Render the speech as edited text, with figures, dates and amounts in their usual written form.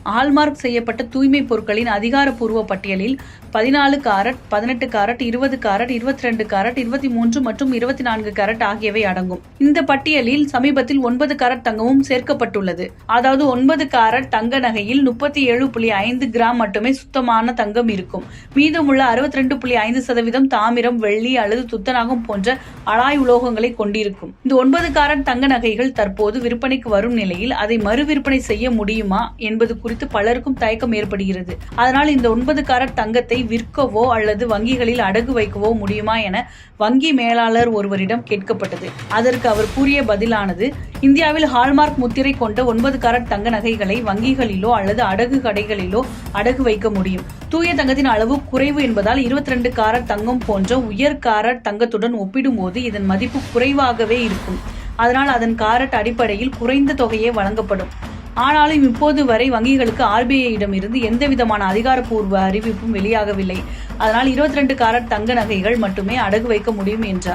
Hallmark செய்யப்பட்ட தூய்மை பொருட்களின் அதிகாரப்பூர்வ பட்டியலில் 14 காரட், 18 காரட், 20 காரட், 22 காரட், 23 மற்றும் 24 காரட் ஆகியவை அடங்கும். இந்த பட்டியலில் சமீபத்தில் 9 காரட் தங்கமும் சேர்க்கப்பட்டுள்ளது. அதாவது 9 காரட் தங்க நகையில் 37.5 கிராம் மட்டுமே சுத்தமான தங்கம் இருக்கும். மீதமுள்ள 62.5% தாமிரம், வெள்ளி அல்லது துத்தநாகம் போன்ற அலாய் உலோகங்களை கொண்டிருக்கும். இந்த 9 காரட் தங்க நகைகள் தற்போது விற்பனைக்கு வரும் நிலையில் அதை மறு விற்பனை செய்ய முடியுமா என்பது குறித்து பலருக்கும் தயக்கம் ஏற்படுகிறது. அதனால் இந்த 9 காரட் தங்கத்தை விற்கவோ அல்லது வங்கிகளில் அடகு வைக்கவோ முடியுமா என வங்கி மேலாளர் ஒருவரிடம் கேட்கப்பட்டது. அதற்கு அவர் கூறிய பதிலானது, இந்தியாவில் ஹால்மார்க் முத்திரை கொண்ட 9 காரட் தங்க நகைகளை வங்கிகளிலோ அல்லது அடகு கடைகளிலோ அடகு வைக்க முடியும். தூய தங்கத்தின் அளவு குறைவு என்பதால் 22 காரட் தங்கம் போன்ற உயர் காரட் தங்கத்துடன் ஒப்பிடும்போது இதன் மதிப்பு குறைவாகவே இருக்கும். அதனால் அதன் காரட் அடிப்படையில் குறைந்த தொகையே வழங்கப்படும். ஆனாலும் இப்போது வரை வங்கிகளுக்கு RBI-இடம் இருந்து எந்தவிதமான அதிகாரப்பூர்வ அறிவிப்பும் வெளியாகவில்லை. அதனால் 22 காரட் தங்க நகைகள் மட்டுமே அடகு வைக்க முடியும் என்றார்.